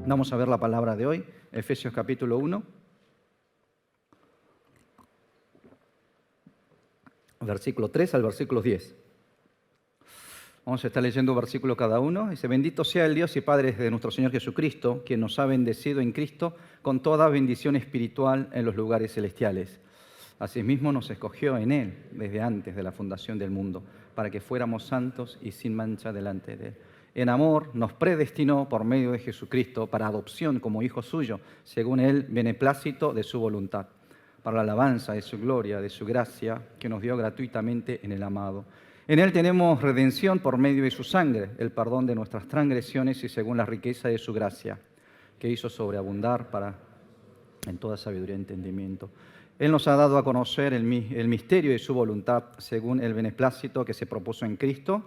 Vamos a ver la palabra de hoy, Efesios capítulo 1, versículo 3 al versículo 10. Vamos a estar leyendo un versículo cada uno. Dice: bendito sea el Dios y Padre de nuestro Señor Jesucristo, quien nos ha bendecido en Cristo con toda bendición espiritual en los lugares celestiales. Asimismo nos escogió en Él desde antes de la fundación del mundo, para que fuéramos santos y sin mancha delante de Él. En amor nos predestinó por medio de Jesucristo para adopción como hijos suyos, según el beneplácito de su voluntad, para la alabanza de su gloria, de su gracia, que nos dio gratuitamente en el amado. En Él tenemos redención por medio de su sangre, el perdón de nuestras transgresiones y según la riqueza de su gracia, que hizo sobreabundar en toda sabiduría y entendimiento. Él nos ha dado a conocer el misterio de su voluntad, según el beneplácito que se propuso en Cristo,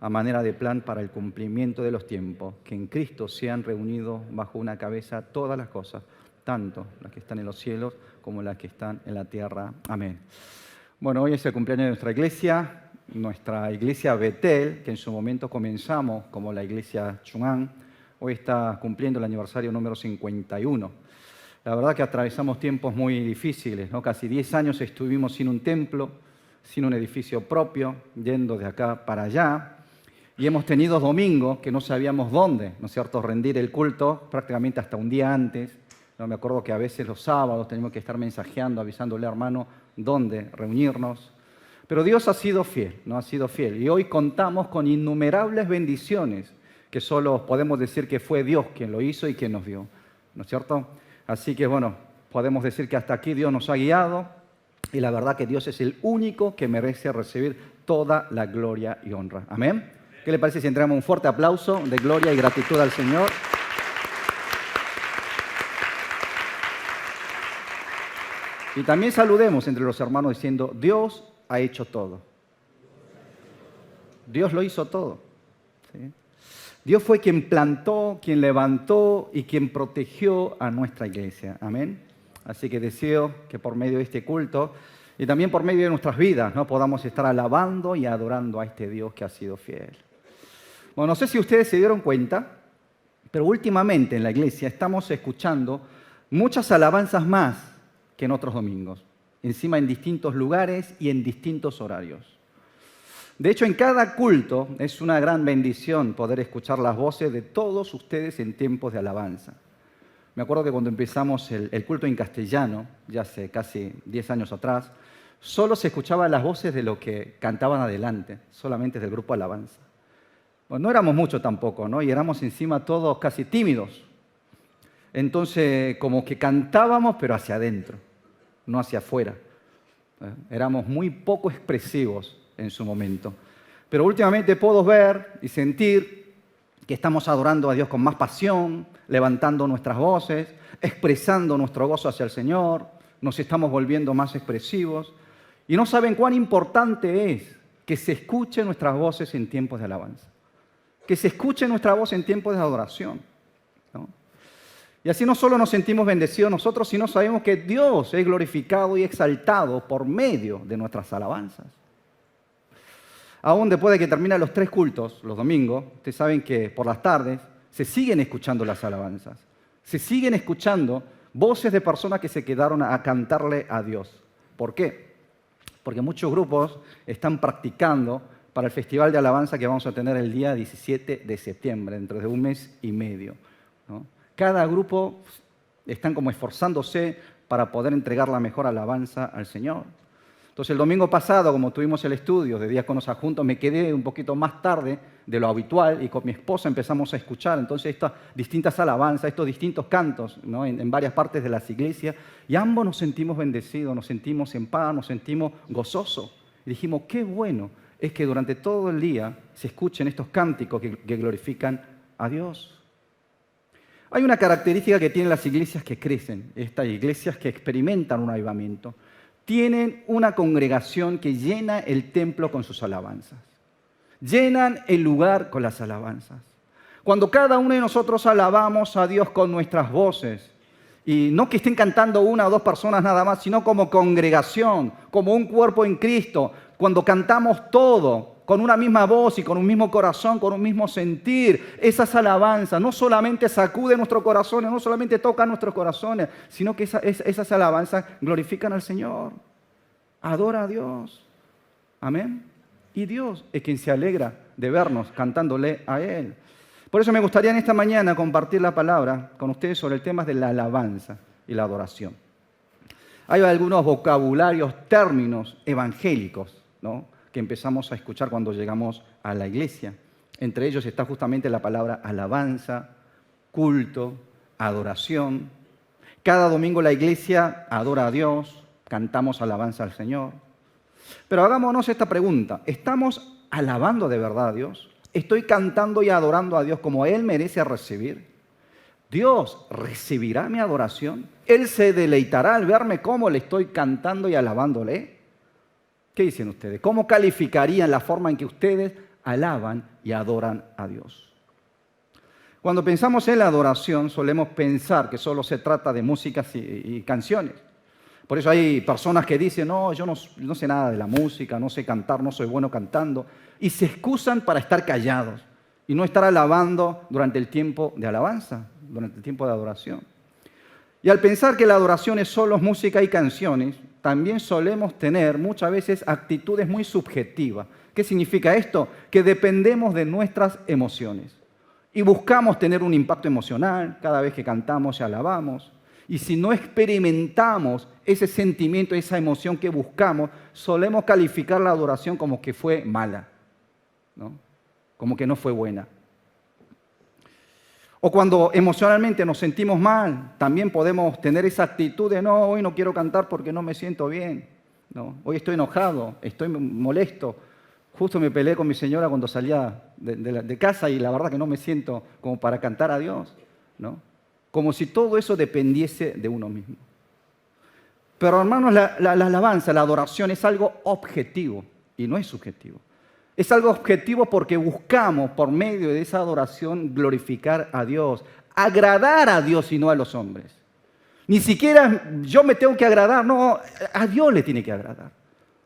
a manera de plan para el cumplimiento de los tiempos, que en Cristo se han reunido bajo una cabeza todas las cosas, tanto las que están en los cielos como las que están en la tierra. Amén. Bueno, hoy es el cumpleaños de nuestra iglesia Betel, que en su momento comenzamos como la iglesia Chung'an. Hoy está cumpliendo el aniversario número 51. La verdad que atravesamos tiempos muy difíciles, ¿no? Casi 10 años estuvimos sin un templo, sin un edificio propio, yendo de acá para allá. Y hemos tenido domingos que no sabíamos dónde, ¿no es cierto?, rendir el culto prácticamente hasta un día antes. No, me acuerdo que a veces los sábados teníamos que estar mensajeando, avisándole al hermano dónde reunirnos. Pero Dios ha sido fiel, ¿no? Ha sido fiel. Y hoy contamos con innumerables bendiciones que solo podemos decir que fue Dios quien lo hizo y quien nos dio, ¿no es cierto? Así que, bueno, podemos decir que hasta aquí Dios nos ha guiado y la verdad que Dios es el único que merece recibir toda la gloria y honra. Amén. ¿Qué le parece si entregamos un fuerte aplauso de gloria y gratitud al Señor? Y también saludemos entre los hermanos diciendo: Dios ha hecho todo. Dios lo hizo todo. ¿Sí? Dios fue quien plantó, quien levantó y quien protegió a nuestra iglesia. Amén. Así que deseo que por medio de este culto y también por medio de nuestras vidas, ¿no?, podamos estar alabando y adorando a este Dios que ha sido fiel. Bueno, no sé si ustedes se dieron cuenta, pero últimamente en la iglesia estamos escuchando muchas alabanzas más que en otros domingos, encima en distintos lugares y en distintos horarios. De hecho, en cada culto es una gran bendición poder escuchar las voces de todos ustedes en tiempos de alabanza. Me acuerdo que cuando empezamos el culto en castellano, ya hace casi 10 años atrás, solo se escuchaban las voces de los que cantaban adelante, solamente del grupo alabanza. Bueno, no éramos muchos tampoco, ¿no? Y éramos encima todos casi tímidos. Entonces, como que cantábamos, pero hacia adentro, no hacia afuera. Éramos muy poco expresivos en su momento. Pero últimamente puedo ver y sentir que estamos adorando a Dios con más pasión, levantando nuestras voces, expresando nuestro gozo hacia el Señor, nos estamos volviendo más expresivos. Y no saben cuán importante es que se escuchen nuestras voces en tiempos de alabanza, que se escuche nuestra voz en tiempos de adoración, ¿no? Y así no solo nos sentimos bendecidos nosotros, sino sabemos que Dios es glorificado y exaltado por medio de nuestras alabanzas. Aún después de que terminan los 3 cultos, los domingos, ustedes saben que por las tardes se siguen escuchando las alabanzas. Se siguen escuchando voces de personas que se quedaron a cantarle a Dios. ¿Por qué? Porque muchos grupos están practicando para el festival de alabanza que vamos a tener el día 17 de septiembre, dentro de un mes y medio, ¿no? Cada grupo están como esforzándose para poder entregar la mejor alabanza al Señor. Entonces el domingo pasado, como tuvimos el estudio de Diáconos Adjuntos, me quedé un poquito más tarde de lo habitual y con mi esposa empezamos a escuchar entonces estas distintas alabanzas, estos distintos cantos, ¿no?, en varias partes de las iglesias, y ambos nos sentimos bendecidos, nos sentimos en paz, nos sentimos gozosos. Y dijimos, qué bueno es que durante todo el día se escuchen estos cánticos que glorifican a Dios. Hay una característica que tienen las iglesias que crecen, estas iglesias que experimentan un avivamiento. Tienen una congregación que llena el templo con sus alabanzas. Llenan el lugar con las alabanzas. Cuando cada uno de nosotros alabamos a Dios con nuestras voces, y no que estén cantando 1 o 2 personas nada más, sino como congregación, como un cuerpo en Cristo, cuando cantamos todo con una misma voz y con un mismo corazón, con un mismo sentir. Esas alabanzas no solamente sacuden nuestros corazones, no solamente tocan nuestros corazones, sino que esas alabanzas glorifican al Señor. Adora a Dios. Amén. Y Dios es quien se alegra de vernos cantándole a Él. Por eso me gustaría en esta mañana compartir la palabra con ustedes sobre el tema de la alabanza y la adoración. Hay algunos vocabularios, términos evangélicos, ¿no?, que empezamos a escuchar cuando llegamos a la iglesia. Entre ellos está justamente la palabra alabanza, culto, adoración. Cada domingo la iglesia adora a Dios, cantamos alabanza al Señor. Pero hagámonos esta pregunta: ¿estamos alabando de verdad a Dios? ¿Estoy cantando y adorando a Dios como Él merece recibir? ¿Dios recibirá mi adoración? ¿Él se deleitará al verme cómo le estoy cantando y alabándole? ¿Qué dicen ustedes? ¿Cómo calificarían la forma en que ustedes alaban y adoran a Dios? Cuando pensamos en la adoración, solemos pensar que solo se trata de músicas y canciones. Por eso hay personas que dicen: no, yo no sé nada de la música, no sé cantar, no soy bueno cantando, y se excusan para estar callados y no estar alabando durante el tiempo de alabanza, durante el tiempo de adoración. Y al pensar que la adoración es solo música y canciones, también solemos tener muchas veces actitudes muy subjetivas. ¿Qué significa esto? Que dependemos de nuestras emociones y buscamos tener un impacto emocional cada vez que cantamos y alabamos. Y si no experimentamos ese sentimiento, esa emoción que buscamos, solemos calificar la adoración como que fue mala, ¿no?, como que no fue buena. O cuando emocionalmente nos sentimos mal, también podemos tener esa actitud de: no, hoy no quiero cantar porque no me siento bien, ¿no? Hoy estoy enojado, estoy molesto. Justo me peleé con mi señora cuando salía de casa y la verdad que no me siento como para cantar a Dios, ¿no? Como si todo eso dependiese de uno mismo. Pero hermanos, la alabanza, la adoración es algo objetivo y no es subjetivo. Es algo objetivo porque buscamos por medio de esa adoración glorificar a Dios, agradar a Dios y no a los hombres. Ni siquiera yo me tengo que agradar, no, a Dios le tiene que agradar.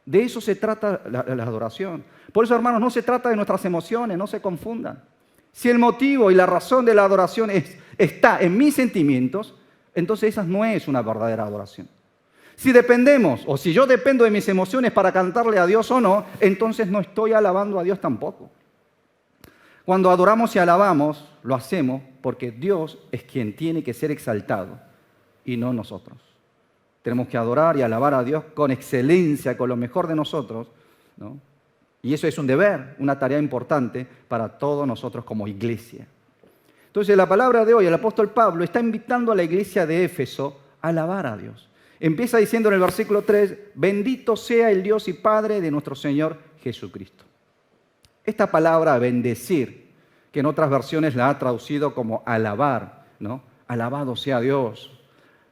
De eso se trata la adoración. Por eso, hermanos, no se trata de nuestras emociones, no se confundan. Si el motivo y la razón de la adoración está en mis sentimientos, entonces esa no es una verdadera adoración. Si dependemos, o si yo dependo de mis emociones para cantarle a Dios o no, entonces no estoy alabando a Dios tampoco. Cuando adoramos y alabamos, lo hacemos porque Dios es quien tiene que ser exaltado y no nosotros. Tenemos que adorar y alabar a Dios con excelencia, con lo mejor de nosotros, ¿no? Y eso es un deber, una tarea importante para todos nosotros como iglesia. Entonces, la palabra de hoy, el apóstol Pablo está invitando a la iglesia de Éfeso a alabar a Dios. Empieza diciendo en el versículo 3: bendito sea el Dios y Padre de nuestro Señor Jesucristo. Esta palabra bendecir, que en otras versiones la ha traducido como alabar, ¿no? Alabado sea Dios.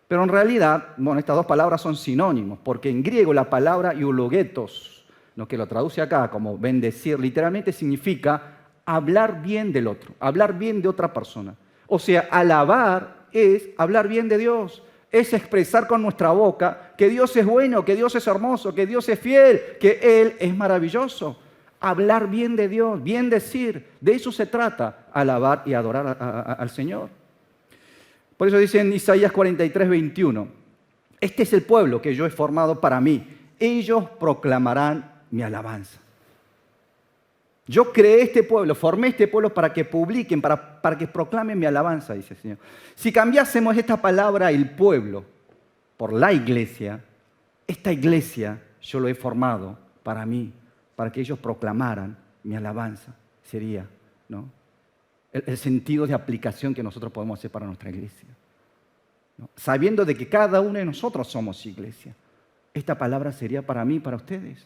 Pero en realidad, bueno, estas dos palabras son sinónimos, porque en griego la palabra eulogetos, ¿no?, que lo traduce acá como bendecir, literalmente significa hablar bien del otro, hablar bien de otra persona. O sea, alabar es hablar bien de Dios. Es expresar con nuestra boca que Dios es bueno, que Dios es hermoso, que Dios es fiel, que Él es maravilloso. Hablar bien de Dios, bien decir, de eso se trata, alabar y adorar al Señor. Por eso dice en Isaías 43, 21, este es el pueblo que yo he formado para mí, ellos proclamarán mi alabanza. Yo creé este pueblo, formé este pueblo para que publiquen, para que proclamen mi alabanza, dice el Señor. Si cambiásemos esta palabra, el pueblo, por la iglesia, esta iglesia yo lo he formado para mí, para que ellos proclamaran mi alabanza. Sería, ¿no?, el sentido de aplicación que nosotros podemos hacer para nuestra iglesia, ¿no? Sabiendo de que cada uno de nosotros somos iglesia. Esta palabra sería para mí y para ustedes.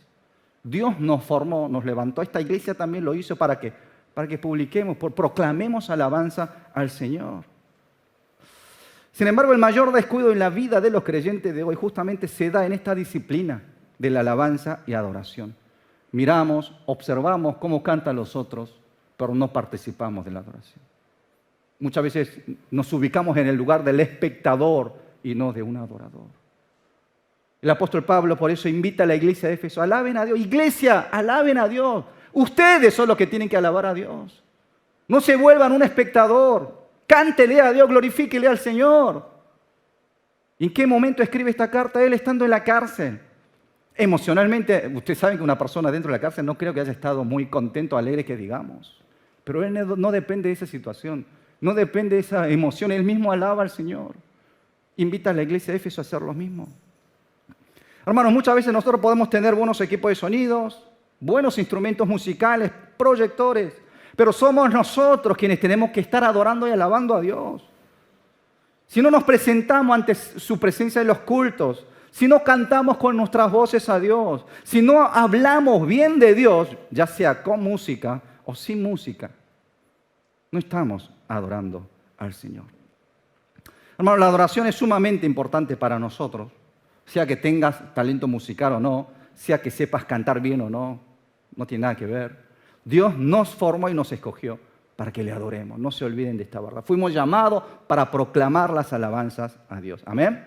Dios nos formó, nos levantó. Esta iglesia también lo hizo para que publiquemos, proclamemos alabanza al Señor. Sin embargo, el mayor descuido en la vida de los creyentes de hoy justamente se da en esta disciplina de la alabanza y adoración. Miramos, observamos cómo cantan los otros, pero no participamos de la adoración. Muchas veces nos ubicamos en el lugar del espectador y no de un adorador. El apóstol Pablo por eso invita a la iglesia de Éfeso: alaben a Dios. Iglesia, alaben a Dios. Ustedes son los que tienen que alabar a Dios. No se vuelvan un espectador. Cántele a Dios, glorifíquele al Señor. ¿Y en qué momento escribe esta carta? Él estando en la cárcel. Emocionalmente, ustedes saben que una persona dentro de la cárcel no creo que haya estado muy contento, alegre, que digamos. Pero él no depende de esa situación, no depende de esa emoción. Él mismo alaba al Señor. Invita a la iglesia de Éfeso a hacer lo mismo. Hermanos, muchas veces nosotros podemos tener buenos equipos de sonidos, buenos instrumentos musicales, proyectores, pero somos nosotros quienes tenemos que estar adorando y alabando a Dios. Si no nos presentamos ante su presencia en los cultos, si no cantamos con nuestras voces a Dios, si no hablamos bien de Dios, ya sea con música o sin música, no estamos adorando al Señor. Hermano, la adoración es sumamente importante para nosotros, sea que tengas talento musical o no, sea que sepas cantar bien o no, no tiene nada que ver. Dios nos formó y nos escogió para que le adoremos. No se olviden de esta verdad. Fuimos llamados para proclamar las alabanzas a Dios. Amén.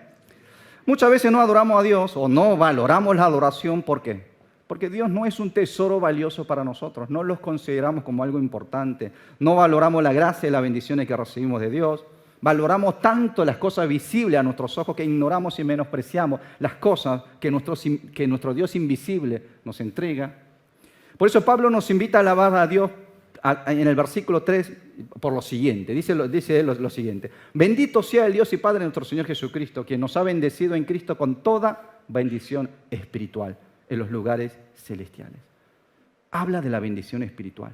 Muchas veces no adoramos a Dios o no valoramos la adoración. ¿Por qué? Porque Dios no es un tesoro valioso para nosotros. No los consideramos como algo importante. No valoramos la gracia y las bendiciones que recibimos de Dios. Valoramos tanto las cosas visibles a nuestros ojos que ignoramos y menospreciamos las cosas que nuestro Dios invisible nos entrega. Por eso Pablo nos invita a alabar a Dios en el versículo 3 por lo siguiente. Dice lo siguiente. Bendito sea el Dios y Padre de nuestro Señor Jesucristo, quien nos ha bendecido en Cristo con toda bendición espiritual en los lugares celestiales. Habla de la bendición espiritual.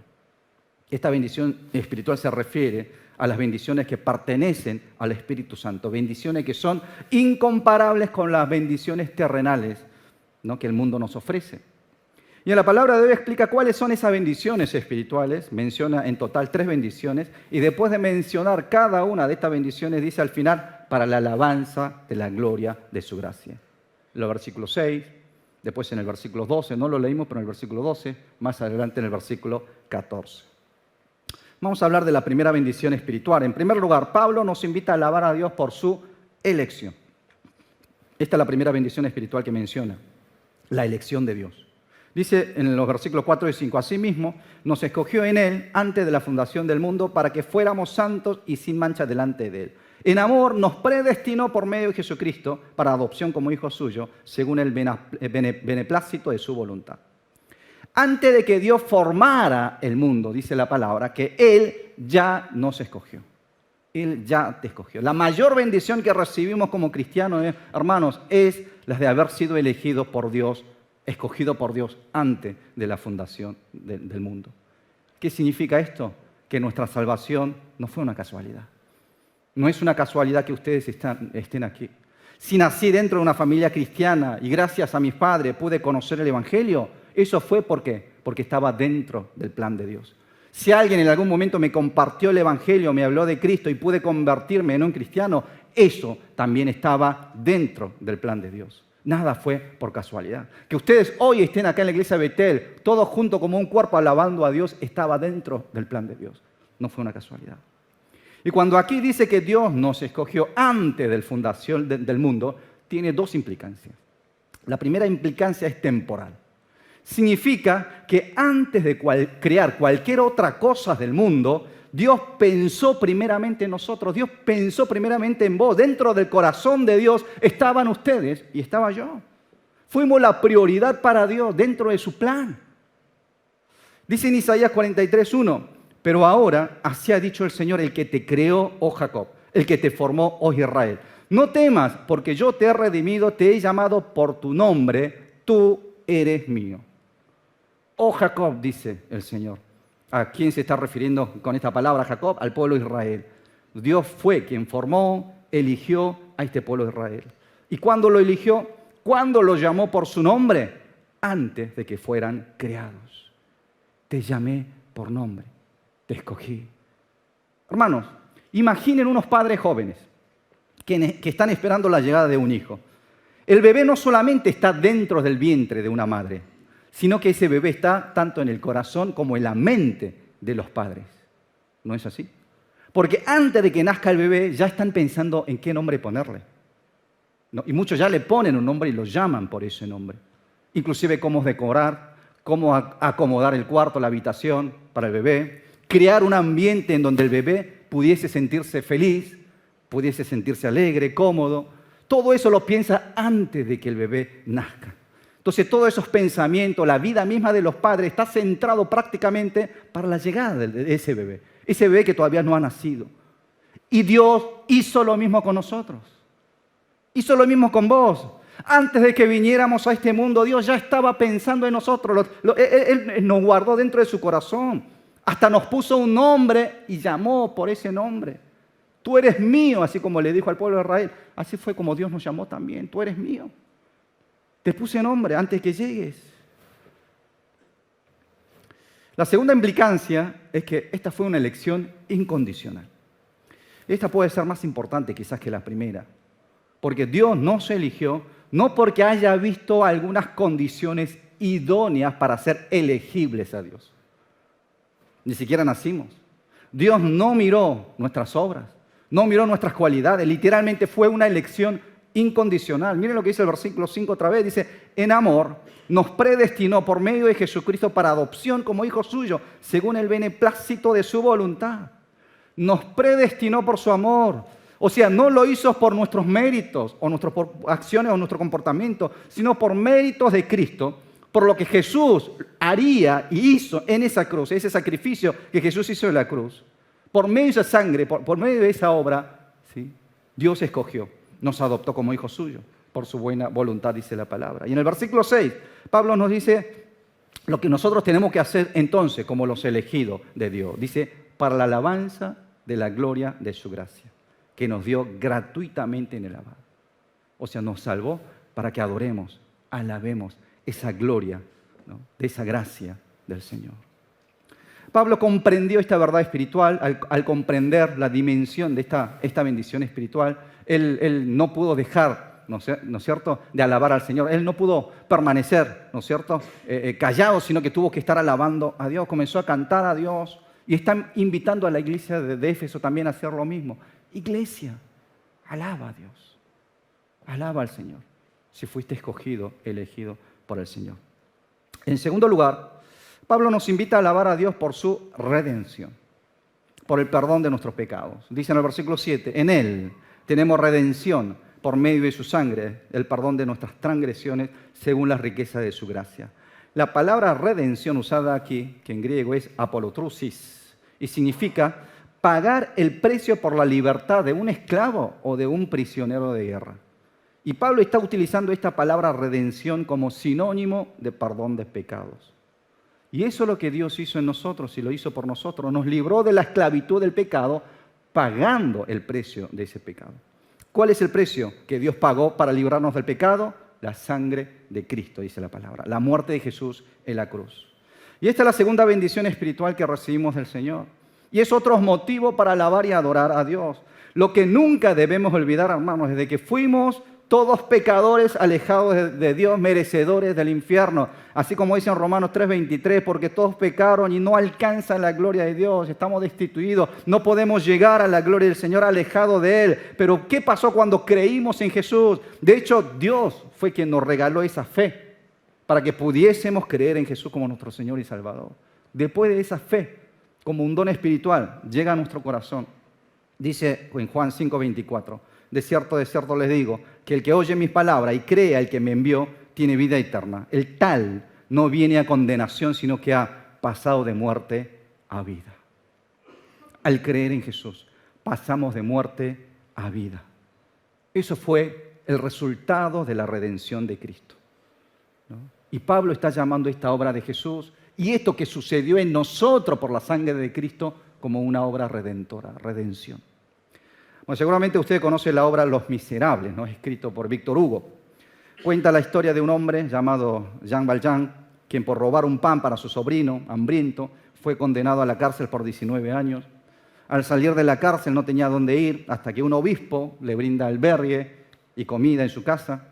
Esta bendición espiritual se refiere a las bendiciones que pertenecen al Espíritu Santo, bendiciones que son incomparables con las bendiciones terrenales, ¿no?, que el mundo nos ofrece. Y en la palabra de Dios explica cuáles son esas bendiciones espirituales, menciona en total 3 bendiciones, y después de mencionar cada una de estas bendiciones, dice al final, para la alabanza de la gloria de su gracia. En el versículo 6, después en el versículo 12, no lo leímos, pero en el versículo 12, más adelante en el versículo 14. Vamos a hablar de la primera bendición espiritual. En primer lugar, Pablo nos invita a alabar a Dios por su elección. Esta es la primera bendición espiritual que menciona, la elección de Dios. Dice en los versículos 4 y 5, asimismo nos escogió en Él antes de la fundación del mundo para que fuéramos santos y sin mancha delante de Él. En amor nos predestinó por medio de Jesucristo para adopción como hijos suyos, según el beneplácito de su voluntad. Antes de que Dios formara el mundo, dice la palabra, que Él ya nos escogió. Él ya te escogió. La mayor bendición que recibimos como cristianos, hermanos, es la de haber sido elegidos por Dios, escogido por Dios antes de la fundación del mundo. ¿Qué significa esto? Que nuestra salvación no fue una casualidad. No es una casualidad que ustedes estén aquí. Si nací dentro de una familia cristiana y gracias a mis padres pude conocer el Evangelio, eso fue porque estaba dentro del plan de Dios. Si alguien en algún momento me compartió el Evangelio, me habló de Cristo y pude convertirme en un cristiano, eso también estaba dentro del plan de Dios. Nada fue por casualidad. Que ustedes hoy estén acá en la iglesia de Betel, todos juntos como un cuerpo alabando a Dios, estaba dentro del plan de Dios. No fue una casualidad. Y cuando aquí dice que Dios nos escogió antes de la fundación del mundo, tiene 2 implicancias. La primera implicancia es temporal. Significa que antes de crear cualquier otra cosa del mundo, Dios pensó primeramente en nosotros, Dios pensó primeramente en vos. Dentro del corazón de Dios estaban ustedes y estaba yo. Fuimos la prioridad para Dios dentro de su plan. Dice en Isaías 43:1, pero ahora así ha dicho el Señor, el que te creó, oh Jacob, el que te formó, oh Israel. No temas, porque yo te he redimido, te he llamado por tu nombre, tú eres mío. Oh Jacob, dice el Señor. ¿A quién se está refiriendo con esta palabra Jacob? Al pueblo de Israel. Dios fue quien formó, eligió a este pueblo de Israel. ¿Y cuándo lo eligió? ¿Cuándo lo llamó por su nombre? Antes de que fueran creados. Te llamé por nombre, te escogí. Hermanos, imaginen unos padres jóvenes que están esperando la llegada de un hijo. El bebé no solamente está dentro del vientre de una madre, sino que ese bebé está tanto en el corazón como en la mente de los padres. ¿No es así? Porque antes de que nazca el bebé ya están pensando en qué nombre ponerle. ¿No? Y muchos ya le ponen un nombre y lo llaman por ese nombre. Inclusive cómo decorar, cómo acomodar el cuarto, la habitación para el bebé, crear un ambiente en donde el bebé pudiese sentirse feliz, pudiese sentirse alegre, cómodo. Todo eso lo piensa antes de que el bebé nazca. Entonces, todos esos pensamientos, la vida misma de los padres está centrado prácticamente para la llegada de ese bebé que todavía no ha nacido. Y Dios hizo lo mismo con nosotros. Hizo lo mismo con vos. Antes de que viniéramos a este mundo, Dios ya estaba pensando en nosotros. Él nos guardó dentro de su corazón. Hasta nos puso un nombre y llamó por ese nombre. Tú eres mío, así como le dijo al pueblo de Israel. Así fue como Dios nos llamó también. Tú eres mío. Te puse nombre antes que llegues. La segunda implicancia es que esta fue una elección incondicional. Esta puede ser más importante quizás que la primera. Porque Dios nos eligió no porque haya visto algunas condiciones idóneas para ser elegibles a Dios. Ni siquiera nacimos. Dios no miró nuestras obras, no miró nuestras cualidades. Literalmente fue una elección incondicional. Miren lo que dice el versículo 5 otra vez. Dice, en amor nos predestinó por medio de Jesucristo para adopción como hijos suyos, según el beneplácito de su voluntad. Nos predestinó por su amor. O sea, no lo hizo por nuestros méritos o nuestras acciones o nuestro comportamiento, sino por méritos de Cristo, por lo que Jesús haría y hizo en esa cruz, ese sacrificio que Jesús hizo en la cruz. Por medio de esa sangre, por medio de esa obra, ¿sí? Dios escogió, nos adoptó como hijos suyos, por su buena voluntad, dice la palabra. Y en el versículo 6, Pablo nos dice lo que nosotros tenemos que hacer entonces como los elegidos de Dios. Dice, para la alabanza de la gloria de su gracia, que nos dio gratuitamente en el lavado. O sea, nos salvó para que adoremos, alabemos esa gloria, ¿no?, de esa gracia del Señor. Pablo comprendió esta verdad espiritual al comprender la dimensión de esta bendición espiritual. Él no pudo dejar, ¿no es cierto?, de alabar al Señor. Él no pudo permanecer, ¿no es cierto?, callado, sino que tuvo que estar alabando a Dios. Comenzó a cantar a Dios y está invitando a la iglesia de Éfeso también a hacer lo mismo. Iglesia, alaba a Dios, alaba al Señor, si fuiste escogido, elegido por el Señor. En segundo lugar, Pablo nos invita a alabar a Dios por su redención, por el perdón de nuestros pecados. Dice en el versículo 7, en Él tenemos redención por medio de su sangre, el perdón de nuestras transgresiones según la riqueza de su gracia. La palabra redención usada aquí, que en griego es apolotrusis, y significa pagar el precio por la libertad de un esclavo o de un prisionero de guerra. Y Pablo está utilizando esta palabra redención como sinónimo de perdón de pecados. Y eso es lo que Dios hizo en nosotros y lo hizo por nosotros. Nos libró de la esclavitud del pecado pagando el precio de ese pecado. ¿Cuál es el precio que Dios pagó para librarnos del pecado? La sangre de Cristo, dice la palabra. La muerte de Jesús en la cruz. Y esta es la segunda bendición espiritual que recibimos del Señor. Y es otro motivo para alabar y adorar a Dios. Lo que nunca debemos olvidar, hermanos, desde que fuimos todos pecadores alejados de Dios, merecedores del infierno. Así como dice en Romanos 3:23, porque todos pecaron y no alcanzan la gloria de Dios. Estamos destituidos, no podemos llegar a la gloria del Señor alejados de Él. Pero ¿qué pasó cuando creímos en Jesús? De hecho, Dios fue quien nos regaló esa fe para que pudiésemos creer en Jesús como nuestro Señor y Salvador. Después de esa fe, como un don espiritual, llega a nuestro corazón. Dice en Juan 5:24, de cierto les digo, que el que oye mis palabras y cree al que me envió, tiene vida eterna. El tal no viene a condenación, sino que ha pasado de muerte a vida. Al creer en Jesús, pasamos de muerte a vida. Eso fue el resultado de la redención de Cristo, ¿no? Y Pablo está llamando esta obra de Jesús y esto que sucedió en nosotros por la sangre de Cristo como una obra redentora, redención. Bueno, seguramente usted conoce la obra Los Miserables, ¿no?, escrito por Víctor Hugo. Cuenta la historia de un hombre llamado Jean Valjean, quien por robar un pan para su sobrino, hambriento, fue condenado a la cárcel por 19 años. Al salir de la cárcel no tenía dónde ir hasta que un obispo le brinda albergue y comida en su casa.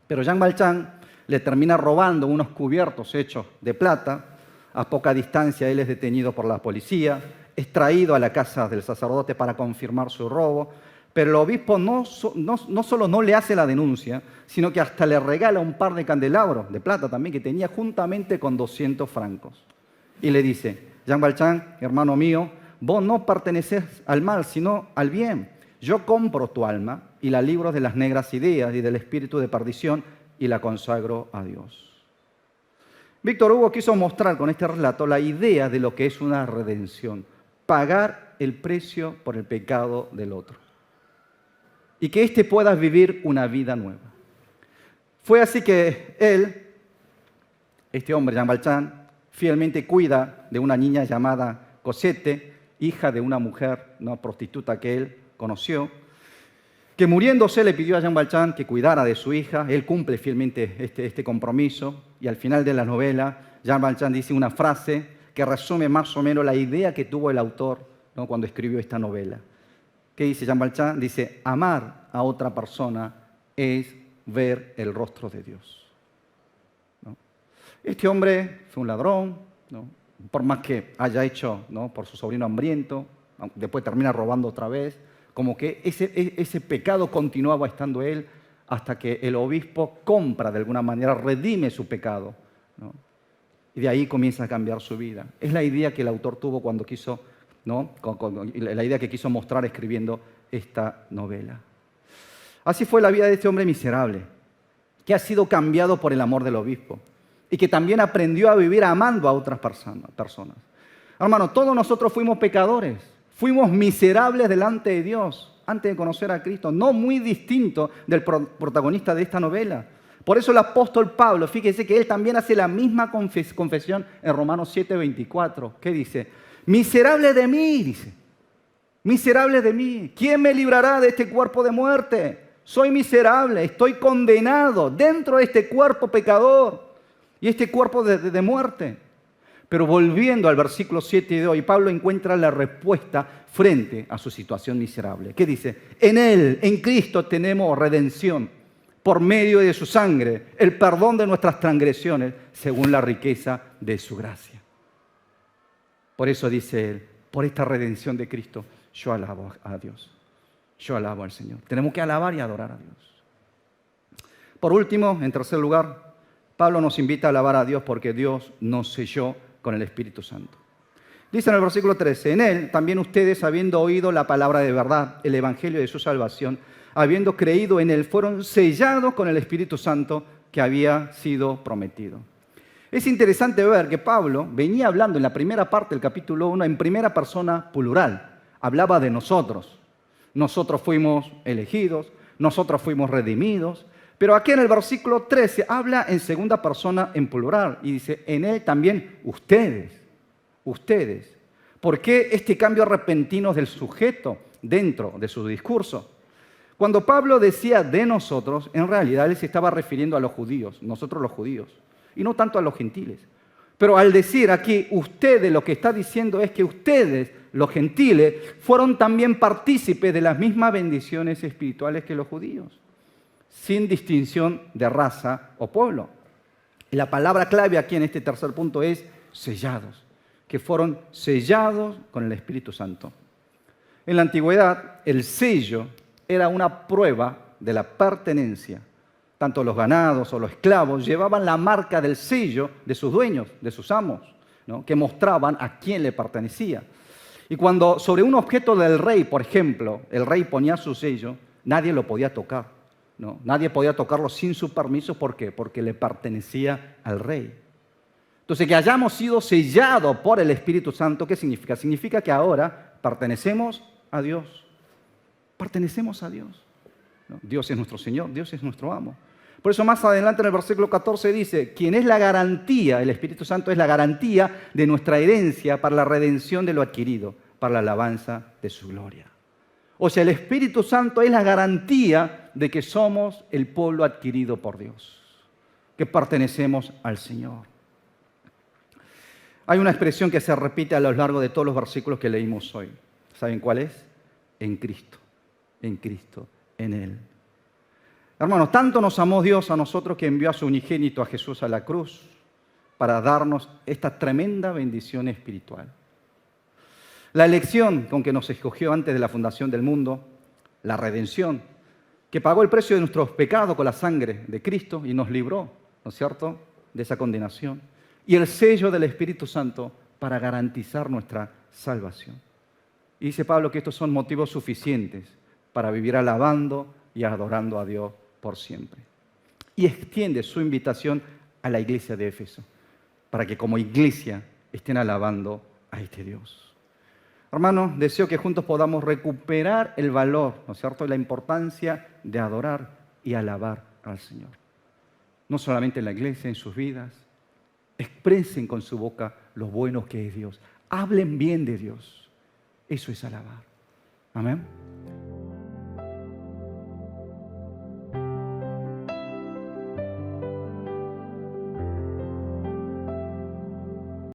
Pero Jean Valjean le termina robando unos cubiertos hechos de plata. A poca distancia él es detenido por la policía, es traído a la casa del sacerdote para confirmar su robo, Pero el obispo no solo no le hace la denuncia, sino que hasta le regala un par de candelabros, de plata también, que tenía juntamente con 200 francos. Y le dice, Jean Valjean, hermano mío, vos no perteneces al mal, sino al bien. Yo compro tu alma y la libro de las negras ideas y del espíritu de perdición y la consagro a Dios. Víctor Hugo quiso mostrar con este relato la idea de lo que es una redención, pagar el precio por el pecado del otro y que éste pueda vivir una vida nueva. Fue así que él, este hombre, Jean Valjean, fielmente cuida de una niña llamada Cosette, hija de una mujer, una prostituta que él conoció, que muriéndose le pidió a Jean Valjean que cuidara de su hija. Él cumple fielmente este compromiso y al final de la novela Jean Valjean dice una frase que resume más o menos la idea que tuvo el autor, ¿no?, cuando escribió esta novela. ¿Qué dice Jean Valjean? Dice, amar a otra persona es ver el rostro de Dios, ¿no? Este hombre fue un ladrón, ¿no?, por más que haya hecho, ¿no?, por su sobrino hambriento, después termina robando otra vez, como que ese pecado continuaba estando él hasta que el obispo compra de alguna manera, redime su pecado, ¿no? Y de ahí comienza a cambiar su vida. Es la idea que el autor tuvo cuando quiso, ¿no?, la idea que quiso mostrar escribiendo esta novela. Así fue la vida de este hombre miserable, que ha sido cambiado por el amor del obispo y que también aprendió a vivir amando a otras personas. Hermano, todos nosotros fuimos pecadores, fuimos miserables delante de Dios antes de conocer a Cristo, no muy distinto del protagonista de esta novela. Por eso el apóstol Pablo, fíjese que él también hace la misma confesión en Romanos 7:24. ¿Qué dice? Miserable de mí, dice. Miserable de mí. ¿Quién me librará de este cuerpo de muerte? Soy miserable, estoy condenado dentro de este cuerpo pecador y este cuerpo de muerte. Pero volviendo al versículo 7 de hoy, Pablo encuentra la respuesta frente a su situación miserable. ¿Qué dice? En Él, en Cristo, tenemos redención por medio de su sangre, el perdón de nuestras transgresiones, según la riqueza de su gracia. Por eso dice él, por esta redención de Cristo, yo alabo a Dios. Yo alabo al Señor. Tenemos que alabar y adorar a Dios. Por último, en tercer lugar, Pablo nos invita a alabar a Dios porque Dios nos selló con el Espíritu Santo. Dice en el versículo 13, en Él también ustedes, habiendo oído la palabra de verdad, el evangelio de su salvación, habiendo creído en Él, fueron sellados con el Espíritu Santo que había sido prometido. Es interesante ver que Pablo venía hablando en la primera parte del capítulo 1 en primera persona plural. Hablaba de nosotros. Nosotros fuimos elegidos, nosotros fuimos redimidos. Pero aquí en el versículo 13 habla en segunda persona en plural y dice, en Él también ustedes. ¿Por qué este cambio repentino del sujeto dentro de su discurso? Cuando Pablo decía de nosotros, en realidad él se estaba refiriendo a los judíos, nosotros los judíos, y no tanto a los gentiles. Pero al decir aquí ustedes, lo que está diciendo es que ustedes, los gentiles, fueron también partícipes de las mismas bendiciones espirituales que los judíos, sin distinción de raza o pueblo. Y la palabra clave aquí en este tercer punto es sellados, que fueron sellados con el Espíritu Santo. En la antigüedad, el sello era una prueba de la pertenencia. Tanto los ganados o los esclavos llevaban la marca del sello de sus dueños, de sus amos, ¿no?, que mostraban a quién le pertenecía. Y cuando sobre un objeto del rey, por ejemplo, el rey ponía su sello, nadie lo podía tocar, ¿no? Nadie podía tocarlo sin su permiso. ¿Por qué? Porque le pertenecía al rey. Entonces, que hayamos sido sellados por el Espíritu Santo, ¿qué significa? Significa que ahora pertenecemos a Dios. Pertenecemos a Dios, ¿no? Dios es nuestro Señor, Dios es nuestro amo. Por eso más adelante en el versículo 14 dice, quien es la garantía, el Espíritu Santo es la garantía de nuestra herencia para la redención de lo adquirido, para la alabanza de su gloria. O sea, el Espíritu Santo es la garantía de que somos el pueblo adquirido por Dios, que pertenecemos al Señor. Hay una expresión que se repite a lo largo de todos los versículos que leímos hoy. ¿Saben cuál es? En Cristo, en Él. Hermanos, tanto nos amó Dios a nosotros que envió a su unigénito, a Jesús, a la cruz para darnos esta tremenda bendición espiritual. La elección con que nos escogió antes de la fundación del mundo la redención, que pagó el precio de nuestros pecados con la sangre de Cristo y nos libró, ¿no es cierto?, de esa condenación. Y el sello del Espíritu Santo para garantizar nuestra salvación. Y dice Pablo que estos son motivos suficientes para vivir alabando y adorando a Dios por siempre. Y extiende su invitación a la iglesia de Éfeso, para que como iglesia estén alabando a este Dios. Hermanos, deseo que juntos podamos recuperar el valor, ¿no es cierto?, y la importancia de adorar y alabar al Señor. No solamente en la iglesia, en sus vidas. Expresen con su boca lo bueno que es Dios. Hablen bien de Dios. Eso es alabar. Amén.